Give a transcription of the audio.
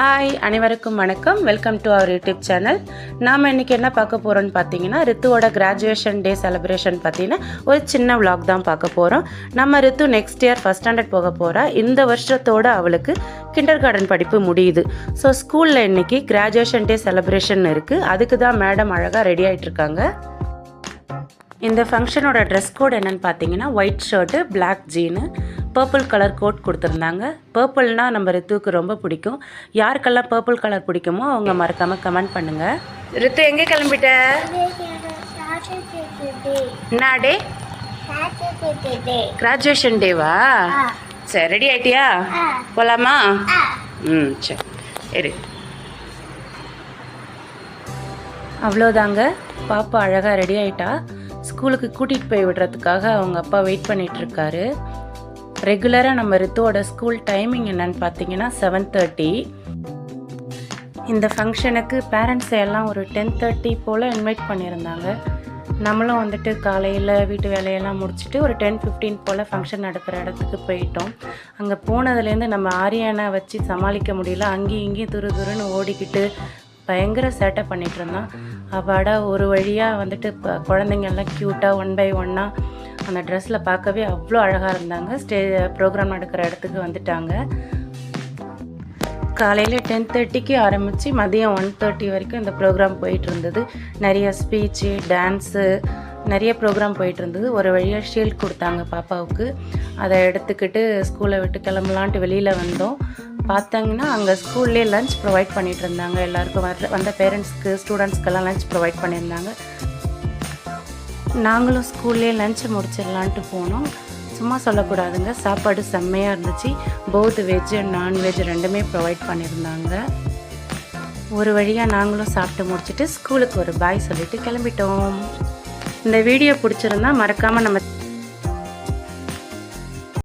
Hi அனைவருக்கும் வணக்கம். Welcome to our YouTube channel. நாம் இன்றைக்கி என்ன பார்க்க போகிறோன்னு பார்த்தீங்கன்னா, ரித்துவோட கிராஜுவேஷன் டே செலிப்ரேஷன் பார்த்தீங்கன்னா ஒரு சின்ன விளாக் தான் பார்க்க போகிறோம். நம்ம ரித்து நெக்ஸ்ட் இயர் ஃபஸ்ட் ஸ்டாண்டர்ட் போக போகிறா. இந்த வருஷத்தோடு அவளுக்கு கிண்டர் கார்டன் படிப்பு முடியுது. ஸோ ஸ்கூலில் இன்றைக்கி கிராஜுவேஷன் டே செலிப்ரேஷன் இருக்குது. அதுக்கு தான் மேடம் அழகாக ரெடி ஆகிட்டுருக்காங்க. இந்த ஃபங்க்ஷனோட ட்ரெஸ் கோட் என்னென்னு பார்த்தீங்கன்னா, white shirt, black jean, purple colour coat கொடுத்துருந்தாங்க. பர்பிள்னால் நம்ம ரித்துவுக்கு ரொம்ப பிடிக்கும். யாருக்கெல்லாம் பர்பிள் கலர் பிடிக்குமோ அவங்க மறக்காமல் கமெண்ட் பண்ணுங்கள். ரித்து எங்கே கிளம்பிட்ட? என்ன டே? கிராஜுவேஷன் டேவா? சரி, ரெடி ஆகிட்டியா? போகலாமா? சரி. அவ்வளோதாங்க, பாப்பா அழகாக ரெடி ஆகிட்டா. ஸ்கூலுக்கு கூட்டிகிட்டு போய் விடுறதுக்காக அவங்க அப்பா வெயிட் பண்ணிகிட்ருக்காரு. ரெகுலராக நம்ம ரித்துவோட ஸ்கூல் டைமிங் என்னன்னு பார்த்தீங்கன்னா 7:30. இந்த ஃபங்க்ஷனுக்கு பேரண்ட்ஸ் எல்லாம் ஒரு 10:30 போல் இன்வைட் பண்ணியிருந்தாங்க. நம்மளும் வந்துட்டு காலையில் வீட்டு வேலையெல்லாம் முடிச்சுட்டு ஒரு 10:15 போல் ஃபங்க்ஷன் நடக்கிற இடத்துக்கு போயிட்டோம். அங்கே போனதுலேருந்து நம்ம ஆரியானை வச்சு சமாளிக்க முடியல. அங்கேயும் இங்கேயும் துருன்னு ஓடிக்கிட்டு பயங்கர சேட்டை பண்ணிகிட்டு இருந்தான். அவாடா ஒரு வழியாக வந்துட்டு குழந்தைங்க எல்லாம் க்யூட்டாக 1 by 1 அந்த ட்ரெஸ்ஸில் பார்க்கவே அவ்வளோ அழகாக இருந்தாங்க. ப்ரோக்ராம் நடக்கிற இடத்துக்கு வந்துட்டாங்க. காலையில் 10:30க்கு ஆரம்பித்து மதியம் 1:30 வரைக்கும் இந்த ப்ரோக்ராம் போயிட்டு இருந்தது. நிறைய ஸ்பீச்சு, டான்ஸு, நிறைய ப்ரோக்ராம் போயிட்டு இருந்தது. ஒரு வழியாக ஷீல்ட் கொடுத்தாங்க பாப்பாவுக்கு. அதை எடுத்துக்கிட்டு ஸ்கூலை விட்டு கிளம்பலான்ட்டு வெளியில் வந்தோம். பார்த்தாங்கன்னா அங்கே ஸ்கூல்லே லஞ்ச் ப்ரொவைட் பண்ணிகிட்டு இருந்தாங்க. எல்லாருக்கும் வந்த பேரண்ட்ஸ்க்கு, ஸ்டூடெண்ட்ஸ்க்கெல்லாம் லஞ்ச் ப்ரொவைட் பண்ணியிருந்தாங்க. நாங்களும் ஸ்கூல்லே லஞ்ச் முடிச்சிடலான்ட்டு போனோம். சும்மா சொல்லக்கூடாதுங்க, சாப்பாடு செம்மையாக இருந்துச்சு. போத் வெஜ் அண்ட் நான்வெஜ் ரெண்டுமே ப்ரொவைட் பண்ணியிருந்தாங்க. ஒரு வழியாக நாங்களும் சாப்பிட்டு முடிச்சுட்டு ஸ்கூலுக்கு ஒரு பாய் சொல்லிவிட்டு கிளம்பிட்டோம். இந்த வீடியோ பிடிச்சிருந்தா மறக்காமல் நம்ம